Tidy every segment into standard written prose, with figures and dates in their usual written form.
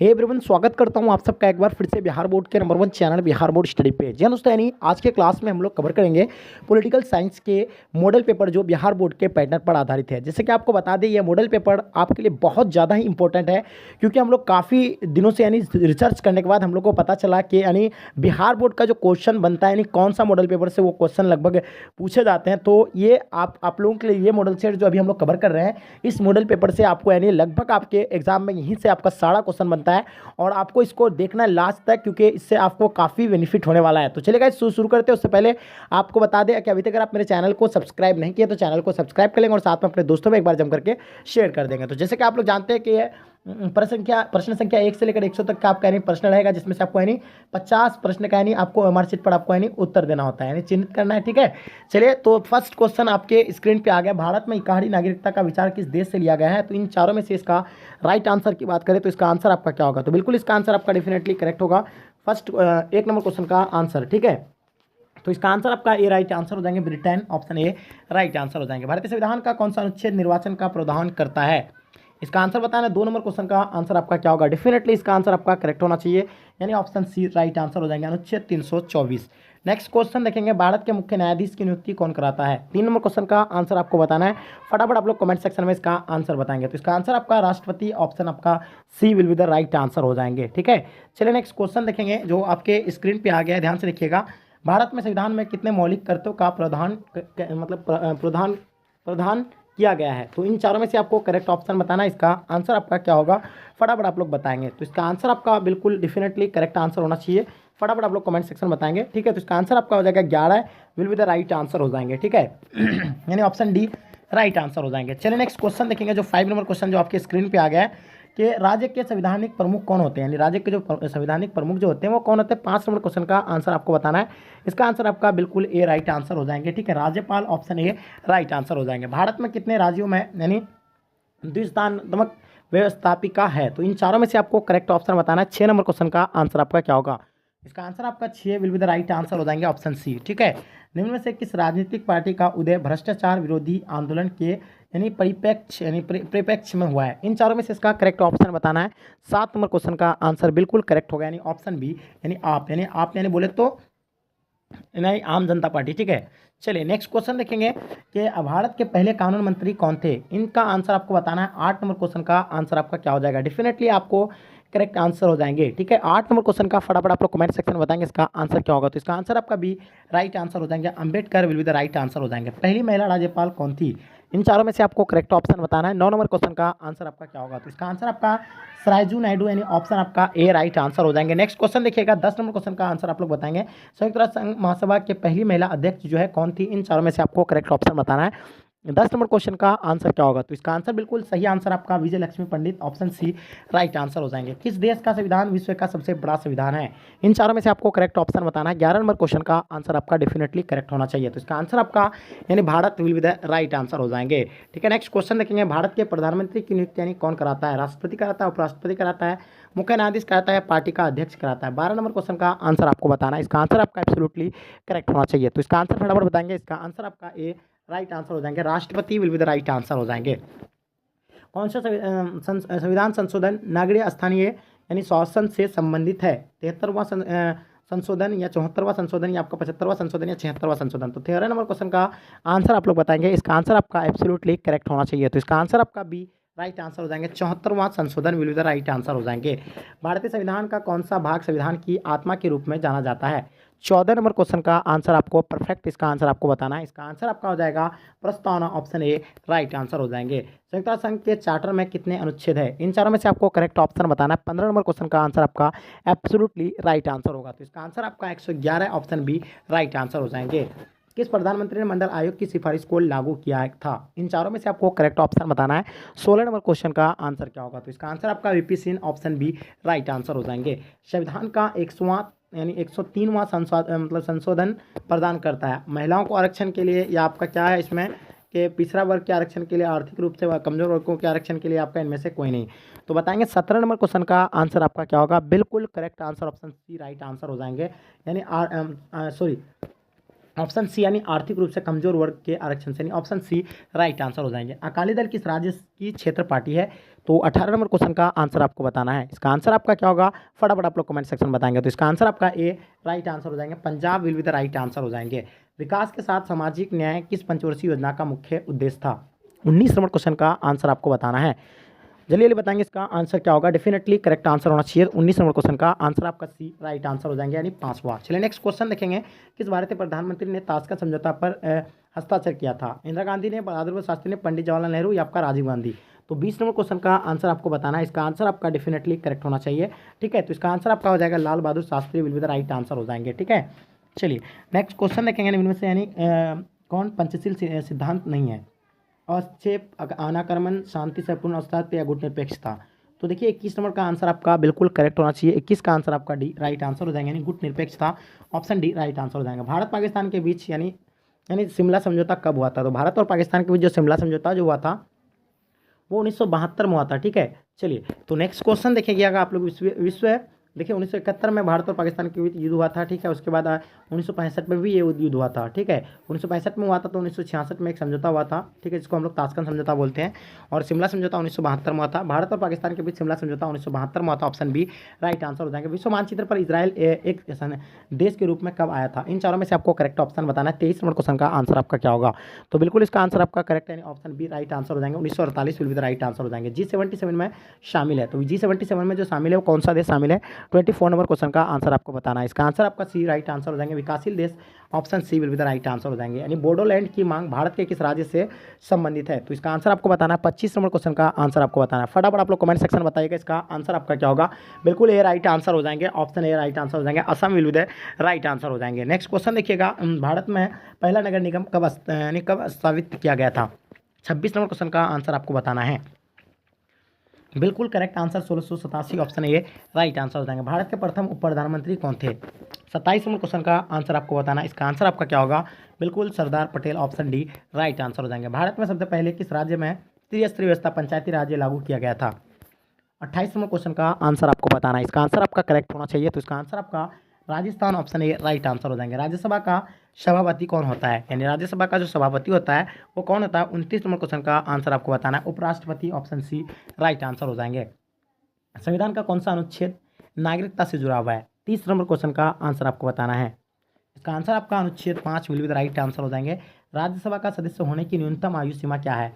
Hey everyone, स्वागत करता हूं आप सबका एक बार फिर से बिहार बोर्ड के number 1 channel Bihar board study पे। जी दोस्तों, यानी आज के क्लास में हम लोग कवर करेंगे पॉलिटिकल साइंस के मॉडल पेपर जो बिहार बोर्ड के पैटर्न पर आधारित है। जैसे कि आपको बता दें, ये मॉडल पेपर आपके लिए बहुत ज़्यादा ही इंपॉर्टेंट है, क्योंकि हम लोग काफ़ी दिनों से यानी रिसर्च करने के बाद हम लोग को पता चला कि यानी बिहार बोर्ड का जो क्वेश्चन बनता है, यानी कौन सा मॉडल पेपर से वो क्वेश्चन लगभग पूछे जाते हैं। तो ये आप लोगों के लिए ये मॉडल सेट जो अभी हम लोग कवर कर रहे हैं, इस मॉडल पेपर से आपको यानी लगभग आपके एग्जाम में यहीं से आपका सारा क्वेश्चन बनता है और आपको इसको देखना है लास्ट तक, क्योंकि इससे आपको काफ़ी बेनिफिट होने वाला है। तो चलिए गाइस, शुरू करते हैं। उससे पहले आपको बता दें कि अभी तक अगर आप मेरे चैनल को सब्सक्राइब नहीं किए तो चैनल को सब्सक्राइब कर लेंगे और साथ में अपने दोस्तों में एक बार जम करके शेयर कर देंगे। तो जैसे कि आप लोग जानते हैं कि ये प्रश्न संख्या 1 से लेकर 100 तक का आपका यानी प्रश्न रहेगा, जिसमें से आपको यानी 50 प्रश्न का यानी आपको मार्कशीट पर आपको यानी उत्तर देना होता है, यानी चिन्हित करना है। ठीक है, चलिए तो फर्स्ट क्वेश्चन आपके स्क्रीन पे आ गया। भारत में इकहाड़ी नागरिकता का विचार किस देश से लिया गया है? तो इन चारों में से इसका राइट आंसर की बात करें तो इसका आंसर आपका क्या होगा? तो बिल्कुल इसका आंसर आपका डेफिनेटली करेक्ट होगा। फर्स्ट 1 नंबर क्वेश्चन का आंसर। ठीक है, तो इसका आंसर आपका ए राइट आंसर हो जाएंगे। Britain, option A right answer हो जाएंगे। भारतीय संविधान का कौन सा अनुच्छेद निर्वाचन का प्रावधान करता है? इसका आंसर बताना। 2 नंबर क्वेश्चन का आंसर आपका क्या होगा? डेफिनेटली इसका आंसर आपका करेक्ट होना चाहिए, यानी ऑप्शन सी राइट आंसर हो जाएंगे, अनुच्छेद 324। नेक्स्ट क्वेश्चन देखेंगे, भारत के मुख्य न्यायाधीश की नियुक्ति कौन कराता है? 3 नंबर क्वेश्चन का आंसर आपको बताना है। फटाफट आप लोग कमेंट सेक्शन में इसका आंसर बताएंगे। तो इसका आंसर आपका राष्ट्रपति, ऑप्शन आपका C will be the right answer हो जाएंगे। ठीक है, चलिए नेक्स्ट क्वेश्चन देखेंगे जो आपके स्क्रीन पे आ गया है, ध्यान से देखिएगा। भारत में संविधान में कितने मौलिक कर्तव्यों का प्रधान किया गया है? तो इन चारों में से आपको करेक्ट ऑप्शन बताना है। इसका आंसर आपका क्या होगा? फटाफट आप लोग बताएंगे। तो इसका आंसर आपका बिल्कुल डेफिनेटली करेक्ट आंसर होना चाहिए। फटाफट आप लोग कमेंट सेक्शन में बताएंगे। ठीक है, तो इसका आंसर आपका हो जाएगा 11 will be the right answer हो जाएंगे। ठीक है, यानी ऑप्शन डी राइट आंसर हो जाएंगे। चलिए नेक्स्ट क्वेश्चन देखेंगे जो 5 नंबर क्वेश्चन जो आपके स्क्रीन पे आ गया है कि राज्य के संवैधानिक प्रमुख कौन होते हैं, यानी राज्य के जो संवैधानिक प्रमुख जो होते हैं वो कौन होते हैं? 5 नंबर क्वेश्चन का आंसर आपको बताना है। इसका आंसर आपका बिल्कुल ए राइट आंसर हो जाएंगे। ठीक है, राज्यपाल, ऑप्शन ए राइट आंसर हो जाएंगे। भारत में कितने राज्यों में यानी द्विसंस्थानात्मक व्यवस्थापिका है? तो इन चारों में से आपको करेक्ट ऑप्शन बताना है। 6 नंबर क्वेश्चन का आंसर आपका क्या होगा? इसका आंसर आपका 6 will be the right answer हो जाएंगे, ऑप्शन सी। ठीक है, निम्न में से किस राजनीतिक पार्टी का उदय भ्रष्टाचार विरोधी आंदोलन के यानी परिप्रेक्ष्य में हुआ है? इन चारों में से इसका करेक्ट ऑप्शन बताना है। 7 नंबर क्वेश्चन का आंसर बिल्कुल करेक्ट होगा, यानी ऑप्शन बी, यानी आप यानी बोले तो नहीं, आम जनता पार्टी। ठीक है, चलिए नेक्स्ट क्वेश्चन देखेंगे कि भारत के पहले कानून मंत्री कौन थे? इनका आंसर आपको बताना है। 8 नंबर क्वेश्चन का आंसर आपका क्या हो जाएगा? डेफिनेटली आपको करेक्ट आंसर हो जाएंगे। ठीक है, 8 नंबर क्वेश्चन का फटाफट आप लोग कमेंट सेक्शन में बताएंगे इसका आंसर क्या होगा? तो इसका आंसर आपका भी राइट आंसर हो जाएंगे। Ambedkar will be the right answer हो जाएंगे। पहली महिला राज्यपाल कौन थी? इन चारों में से आपको करेक्ट ऑप्शन बताना है। 9 नंबर क्वेश्चन का आंसर आपका क्या होगा? तो इसका आंसर आपका सरायजू नायडू, यानी ऑप्शन आपका ए राइट आंसर हो जाएंगे। नेक्स्ट क्वेश्चन देखिएगा, 10 नंबर क्वेश्चन का आंसर आप लोग बताएंगे। संयुक्त राष्ट्र संघ महासभा के पहली महिला अध्यक्ष जो है कौन थी? इन चारों में से आपको करेक्ट ऑप्शन बताना है। 10 नंबर क्वेश्चन का आंसर क्या होगा? तो इसका आंसर बिल्कुल सही आंसर आपका विजय लक्ष्मी पंडित, ऑप्शन सी राइट आंसर हो जाएंगे। किस देश का संविधान विश्व का सबसे बड़ा संविधान है? इन चारों में से आपको करेक्ट ऑप्शन बताना है। 11 नंबर क्वेश्चन का आंसर आपका डेफिनेटली करेक्ट होना चाहिए। तो इसका आंसर आपका यानी Bharat will be the right answer हो जाएंगे। ठीक है, नेक्स्ट क्वेश्चन देखेंगे, भारत के प्रधानमंत्री की नियुक्ति यानी कौन कराता है? राष्ट्रपति कराता है, उपराष्ट्रपति कराता है, मुख्य न्यायाधीश कराता है, पार्टी का अध्यक्ष कराता है? 12 नंबर क्वेश्चन का आंसर आपको बताना है। इसका आंसर आपका एब्सोल्युटली करेक्ट होना चाहिए। तो इसका आंसर फटाफट बताएंगे। इसका आंसर आपका ए राइट आंसर हो जाएंगे। राष्ट्रपति will be the right answer हो जाएंगे। कौन सा संविधान संशोधन नागरिक स्थानीय यानी शासन से संबंधित है? 73वां संशोधन या 74वां संशोधन या आपका 75वां संशोधन या 76वां संशोधन? तो 13 नंबर क्वेश्चन का आंसर आप लोग बताएंगे। इसका आंसर आपका एब्सोल्युटली करेक्ट होना चाहिए। तो इसका आंसर आपका बी राइट आंसर हो जाएंगे। 74वां संशोधन will be the right answer हो जाएंगे। भारतीय संविधान का कौन सा भाग संविधान की आत्मा के रूप में जाना जाता है? 14 नंबर क्वेश्चन का आंसर आपको परफेक्ट इसका आंसर आपको बताना है। इसका आंसर आपका हो जाएगा प्रस्तावना, ऑप्शन ए राइट आंसर हो जाएंगे। संयुक्त राष्ट्र संघ के चार्टर में कितने अनुच्छेद है? इन चारों में से आपको करेक्ट ऑप्शन बताना है। 15 नंबर क्वेश्चन का आंसर आपका एब्सोल्युटली राइट आंसर होगा। तो इसका आंसर आपका 111, ऑप्शन बी राइट आंसर हो जाएंगे। किस प्रधानमंत्री ने मंडल आयोग की सिफारिश को लागू किया था? इन चारों में से आपको करेक्ट ऑप्शन बताना है। 16 नंबर क्वेश्चन का आंसर क्या होगा? तो इसका आंसर आपका VP Singh, option B right answer हो जाएंगे। संविधान का 100वां यानी 103वां संशोधन प्रदान करता है महिलाओं को आरक्षण के लिए, या आपका क्या है इसमें कि पिछड़ा वर्ग के आरक्षण के लिए, आर्थिक रूप से कमजोर वर्गों के आरक्षण के लिए, आपका इनमें से कोई नहीं? तो बताएंगे 17 नंबर क्वेश्चन का आंसर आपका क्या होगा? बिल्कुल correct answer option C right answer हो जाएंगे, यानी ऑप्शन सी यानी आर्थिक रूप से कमजोर वर्ग के आरक्षण से, यानी ऑप्शन सी राइट आंसर हो जाएंगे। अकाली दल किस राज्य की क्षेत्र पार्टी है? तो 18 नंबर क्वेश्चन का आंसर आपको बताना है। इसका आंसर आपका क्या होगा, फटाफट आप लोग कमेंट सेक्शन में बताएंगे। तो इसका आंसर आपका ए राइट आंसर हो जाएंगे, Punjab will be the right answer हो जाएंगे। विकास के साथ सामाजिक न्याय किस पंचवर्षीय योजना का मुख्य उद्देश्य था। 19 नंबर क्वेश्चन का आंसर आपको बताना है। जल्दी जल्दी बताएंगे इसका आंसर क्या होगा, डेफिनेटली करेक्ट आंसर होना चाहिए। 19 नंबर क्वेश्चन का आंसर आपका सी राइट आंसर हो जाएंगे, यानी 5वां। चलिए नेक्स्ट क्वेश्चन देखेंगे, किस भारतीय प्रधानमंत्री ने ताशकंद समझौता पर हस्ताक्षर किया था। इंदिरा गांधी ने, बहादुर शास्त्री ने, पंडित जवाहरलाल नेहरू या आपका राजीव गांधी। तो 20 नंबर क्वेश्चन का आंसर आपको बताना है। इसका आंसर आपका डेफिनेटली करेक्ट होना चाहिए, ठीक है। तो इसका आंसर आपका हो जाएगा Lal Bahadur Shastri will be the right answer हो जाएंगे, ठीक है। चलिए नेक्स्ट क्वेश्चन देखेंगे इनमें से, यानी कौन पंचशील सिद्धांत नहीं है। अक्षेप, अनाक्रमण, शांति से पूर्ण अस्तित्व या गुट निरपेक्षता। तो देखिए 21 नंबर का आंसर आपका बिल्कुल करेक्ट होना चाहिए। 21 का आंसर आपका डी राइट आंसर हो जाएंगे, यानी गुट निरपेक्षता, ऑप्शन डी राइट आंसर हो जाएगा। भारत पाकिस्तान के बीच यानी शिमला समझौता कब हुआ था। तो भारत और पाकिस्तान के बीच जो शिमला समझौता जो हुआ था वो 1972 में हुआ था, ठीक है। चलिए तो नेक्स्ट क्वेश्चन देखेंगे, अगर आप लोग विश्व देखिए 1971 में भारत और पाकिस्तान के बीच युद्ध हुआ था, ठीक है। उसके बाद 1965 में भी ये युद्ध हुआ था, ठीक है। 1965 में हुआ था, तो 1966 में एक समझौता हुआ था, ठीक है, जिसको हम लोग ताशकंद समझौता बोलते हैं। और शिमला समझौता 1972 में हुआ था। भारत और पाकिस्तान के बीच शिमला समझौता 1972 में हुआ था, ऑप्शन बी राइट आंसर हो जाएंगे। विश्व मानचित्र पर इजराइल एक देश के रूप में कब आया था। इन चारों में से आपको करेक्ट ऑप्शन बताना है। 23 नंबर क्वेश्चन का आंसर आपका क्या होगा। तो बिल्कुल इसका आंसर आपका करेक्ट है, ऑप्शन बी राइट आंसर हो जाएंगे। 1948 will be the right answer हो जाएंगे। G77 में शामिल है। तो G77 में जो शामिल है वो कौन सा देश शामिल है। 24 नंबर क्वेश्चन का आंसर आपको बताना है। इसका आंसर आपका सी राइट आंसर हो जाएंगे, विकासशील देश, option C will be the right answer हो जाएंगे। यानी बोडोलैंड की मांग भारत के किस राज्य से संबंधित है। तो इसका आंसर आपको बताना है। 25 नंबर क्वेश्चन का आंसर आपको बताना है। फटाफट आप लोग कमेंट सेक्शन में बताइएगा इसका आंसर आपका क्या होगा। बिल्कुल ए राइट आंसर हो जाएंगे, ऑप्शन ए राइट आंसर हो जाएंगे। Assam will be the right answer हो जाएंगे। नेक्स्ट क्वेश्चन देखिएगा, भारत में पहला नगर निगम कब स्थापित किया गया था। 26 नंबर क्वेश्चन का आंसर आपको बताना है। बिल्कुल correct answer 1687, option A right answer हो जाएंगे। भारत के प्रथम उप प्रधानमंत्री कौन थे। 27 नंबर क्वेश्चन का आंसर आपको बताना है। इसका आंसर आपका क्या होगा। बिल्कुल Sardar Patel, option D right answer हो जाएंगे। भारत में सबसे पहले किस राज्य में त्रिस्तरीय व्यवस्था पंचायती राज्य लागू किया गया था। 28 नंबर क्वेश्चन का आंसर आपको बताना है। इसका आंसर आपका करेक्ट होना चाहिए। तो इसका आंसर आपका Rajasthan, option A right answer हो जाएंगे। राज्यसभा का सभापति कौन होता है, यानी राज्यसभा का जो सभापति होता है वो कौन होता है। 29 नंबर क्वेश्चन का आंसर आपको बताना है। उपराष्ट्रपति, ऑप्शन सी राइट आंसर हो जाएंगे। संविधान का कौन सा अनुच्छेद नागरिकता से जुड़ा हुआ है। 30 नंबर क्वेश्चन का आंसर आपको बताना है। इसका आंसर आपका अनुच्छेद 5 will be the right answer हो जाएंगे। राज्यसभा का सदस्य होने की न्यूनतम आयु सीमा क्या है।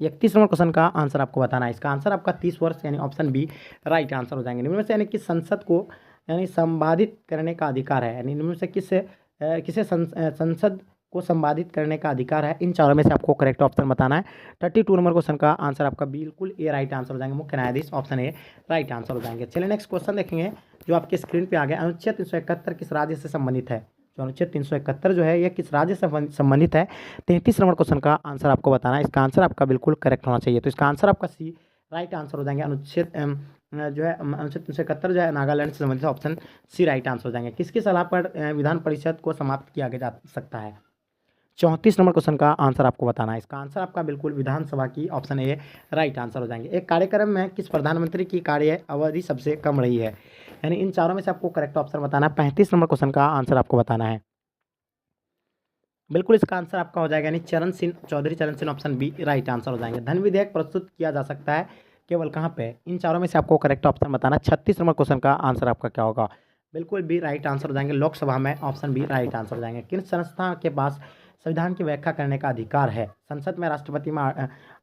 31 नंबर क्वेश्चन का आंसर आपको बताना है। इसका आंसर आपका 30 वर्ष, यानी ऑप्शन बी राइट आंसर हो जाएंगे। निम्न में से यानी कि संसद को संपादित करने का अधिकार है, यानी निम्न में से किसे संसद को संपादित करने का अधिकार है। इन चारों में से आपको करेक्ट ऑप्शन बताना है। 32 नंबर क्वेश्चन का आंसर आपका बिल्कुल ए राइट आंसर हो जाएंगे। मुख्य न्यायाधीश, ऑप्शन ए राइट आंसर हो जाएंगे। चलिए नेक्स्ट क्वेश्चन देखेंगे जो आपके स्क्रीन पे आ गया। अनुच्छेद 371 किस राज्य से संबंधित है। जो अनुच्छेद 371 जो है ये किस राज्य से संबंधित है। 33 नंबर क्वेश्चन का आंसर आपको बताना है। इसका आंसर आपका बिल्कुल करेक्ट होना चाहिए। तो इसका आंसर आपका सी राइट आंसर हो जाएंगे। अनुच्छेद जो है अनुच्छेद 371 जो है नागालैंड से संबंधित, ऑप्शन सी राइट आंसर हो जाएंगे। किसकी सलाह पर विधान परिषद को समाप्त किया जा सकता है। 34 नंबर क्वेश्चन का आंसर आपको बताना है। इसका आंसर आपका बिल्कुल विधानसभा की, ऑप्शन ए राइट आंसर हो जाएंगे। एक कार्यक्रम में किस प्रधानमंत्री की कार्य अवधि सबसे कम रही है, यानी इन चारों में से आपको करेक्ट ऑप्शन बताना है। 35 नंबर क्वेश्चन का आंसर आपको बताना है। बिल्कुल इसका आंसर आपका हो जाएगा, यानी चरण Singh, Chaudhary Charan Singh, option B right answer हो जाएंगे। धन विधेयक प्रस्तुत किया जा सकता है केवल कहाँ पे। इन चारों में से आपको करेक्ट ऑप्शन बताना है। 36 नंबर क्वेश्चन का आंसर आपका क्या होगा। बिल्कुल बी राइट आंसर हो जाएंगे। लोकसभा में, ऑप्शन बी राइट आंसर हो जाएंगे। किन संस्था के पास संविधान की व्याख्या करने का अधिकार है। संसद में, राष्ट्रपति में,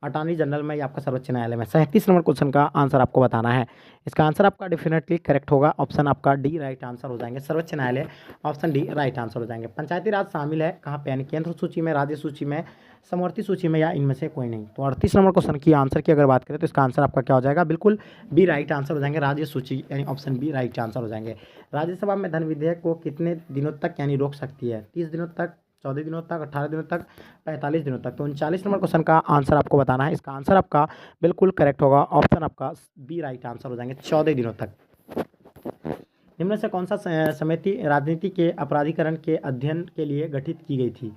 अटॉर्नी जनरल में या आपका सर्वोच्च न्यायालय में। 37 नंबर क्वेश्चन का आंसर आपको बताना है। इसका आंसर आपका डेफिनेटली करेक्ट होगा, ऑप्शन आपका डी राइट आंसर हो जाएंगे। सर्वोच्च न्यायालय, ऑप्शन डी राइट आंसर हो जाएंगे। पंचायती राज शामिल है कहाँ पे, यानी केंद्र सूची में, राज्य सूची में, समवर्ती सूची में, या इनमें से कोई नहीं। तो 38 नंबर क्वेश्चन की आंसर की अगर बात करें तो इसका आंसर आपका क्या हो जाएगा। बिल्कुल बी राइट आंसर हो जाएंगे। राज्य सूची, यानी ऑप्शन बी राइट आंसर हो जाएंगे। राज्यसभा में धन विधेयक को कितने दिनों तक यानी रोक सकती है। 30 दिनों तक, 14 दिनों तक, 18 दिनों तक, 45 दिनों तक। तो 39 नंबर क्वेश्चन का आंसर आपको बताना है। इसका आंसर आपका बिल्कुल करेक्ट होगा, ऑप्शन आपका बी राइट आंसर हो जाएंगे। 14 दिनों तक। निम्न से कौन सा समिति राजनीति के अपराधीकरण के अध्ययन के लिए गठित की गई थी।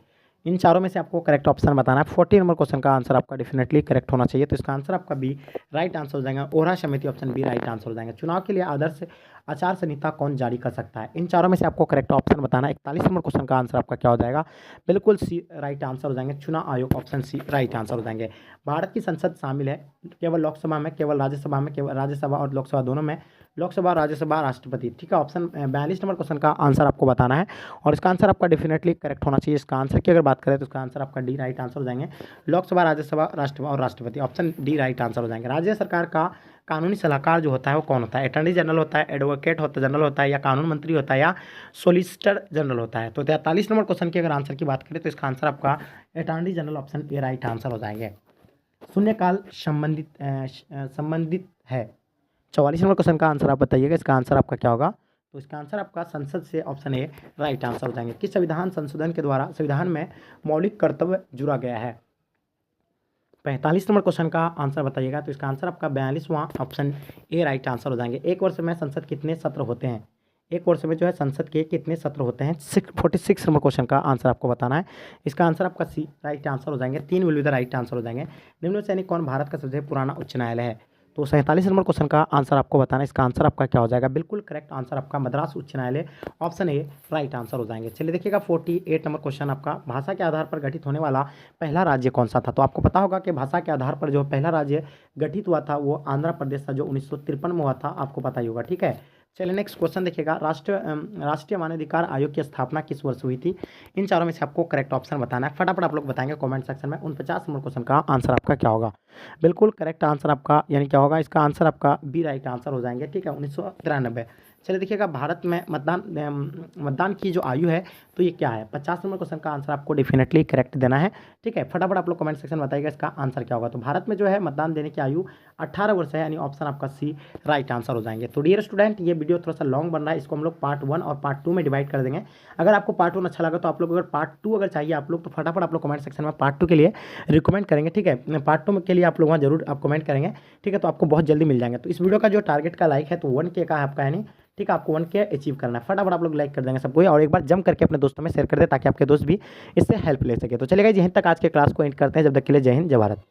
इन चारों में से आपको करेक्ट ऑप्शन बताना है। 40 नंबर क्वेश्चन का आंसर आपका डेफिनेटली करेक्ट होना चाहिए। तो इसका आंसर आपका बी राइट आंसर हो जाएगा। ओरा समिति ऑप्शन बी राइट आंसर हो जाएंगे। चुनाव के लिए आदर्श आचार संहिता कौन जारी कर सकता है? इन चारों में से आपको करेक्ट ऑप्शन बताना है। 41 नंबर क्वेश्चन का आंसर आपका क्या हो जाएगा? बिल्कुल सी राइट आंसर हो जाएंगे। चुनाव आयोग ऑप्शन सी राइट आंसर हो जाएंगे। भारत की संसद शामिल है केवल लोकसभा में, केवल राज्यसभा में, केवल राज्यसभा और लोकसभा दोनों में, लोकसभा, राज्यसभा, राष्ट्रपति। ठीक है, ऑप्शन 42 नंबर क्वेश्चन का आंसर आपको बताना है और इसका आंसर आपका डेफिनेटली करेक्ट होना चाहिए। इसका आंसर की अगर बात करें तो इसका आंसर आपका डी राइट आंसर हो जाएंगे। लोकसभा, राज्यसभा, राष्ट्रसभा और राष्ट्रपति, ऑप्शन डी राइट आंसर हो जाएंगे। राज्य सरकार का कानूनी सलाहकार जो होता है वो कौन होता है? अटॉर्नी जनरल होता है, एडवोकेट होता जनरल होता है, या कानून मंत्री होता है, या सोलिसिटर जनरल होता है? तो 43 नंबर क्वेश्चन के अगर आंसर की बात करें तो इसका आंसर आपका attorney general option A right answer हो जाएंगे। शून्यकाल संबंधित है। 44 नंबर क्वेश्चन का आंसर आप बताइएगा, इसका आंसर आपका क्या होगा? तो इसका आंसर आपका संसद से ऑप्शन ए राइट आंसर हो जाएंगे। किस संविधान संशोधन के द्वारा संविधान में मौलिक कर्तव्य जुड़ा गया है? 45 नंबर क्वेश्चन का आंसर बताइएगा। तो इसका आंसर आपका 42वां ऑप्शन ए राइट आंसर हो जाएंगे। एक वर्ष में संसद कितने सत्र होते हैं? एक वर्ष में जो है संसद के कितने सत्र होते हैं? 46 नंबर क्वेश्चन का आंसर आपको बताना है। इसका आंसर आपका सी राइट आंसर हो जाएंगे। 3 will be the right answer हो जाएंगे। निम्न में से यानी कौन भारत का सबसे पुराना उच्च न्यायालय है? तो 47 नंबर क्वेश्चन का आंसर आपको बताना है। इसका आंसर आपका क्या हो जाएगा? बिल्कुल करेक्ट आंसर आपका मद्रास उच्च न्यायालय ऑप्शन ए राइट आंसर हो जाएंगे। चलिए देखिएगा 48 नंबर क्वेश्चन आपका, भाषा के आधार पर गठित होने वाला पहला राज्य कौन सा था? तो आपको पता होगा कि भाषा के आधार पर जो पहला राज्य गठित हुआ था वो आंध्र प्रदेश था, जो 1953 में हुआ था, आपको पता ही होगा। ठीक है, चलिए नेक्स्ट क्वेश्चन देखिएगा। राष्ट्रीय मानवाधिकार आयोग की स्थापना किस वर्ष हुई थी? इन चारों में से आपको करेक्ट ऑप्शन बताना है। फटाफट आप लोग बताएंगे कमेंट सेक्शन में। 49 नंबर क्वेश्चन का आंसर आपका क्या होगा? बिल्कुल करेक्ट आंसर आपका यानी क्या होगा? इसका आंसर आपका बी राइट आंसर हो जाएंगे। ठीक है, 1993। चलिए देखिएगा भारत में मतदान की जो आयु है तो ये क्या है? 50 नंबर क्वेश्चन का आंसर आपको डेफिनेटली करेक्ट देना है। ठीक है, फटाफट आप लोग कमेंट सेक्शन बताइएगा इसका आंसर क्या होगा। तो भारत में जो है मतदान देने की आयु 18 वर्ष है, यानी ऑप्शन आपका सी राइट आंसर हो जाएंगे। तो डियर स्टूडेंट, ये वीडियो थोड़ा सा लॉन्ग बन रहा है, इसको हम लोग पार्ट 1 और पार्ट 2 में डिवाइड कर देंगे। अगर आपको पार्ट 1 अच्छा लगा तो आप लोग अगर पार्ट 2 अगर चाहिए आप लोग तो फटाफट आप लोग कमेंट सेक्शन में पार्ट 2 के लिए रिकमेंड करेंगे। ठीक है, पार्ट 2 के लिए आप लोग वहाँ जरूर आप कमेंट करेंगे। ठीक है, तो आपको बहुत जल्दी मिल जाएंगे। तो इस वीडियो का जो टारगेट का लाइक है तो 1K का है आपका, यानी ठीक है, आपको 1K अचीव करना है। फटाफट आप लोग लाइक कर देंगे सबको और एक बार जम करके अपने दोस्तों में शेयर कर दे ताकि आपके दोस्त भी इससे हेल्प ले सके। तो चलेगा, यहीं तक आज के क्लास को एंड करते हैं। जब तक के लिए जय हिंद, जय भारत।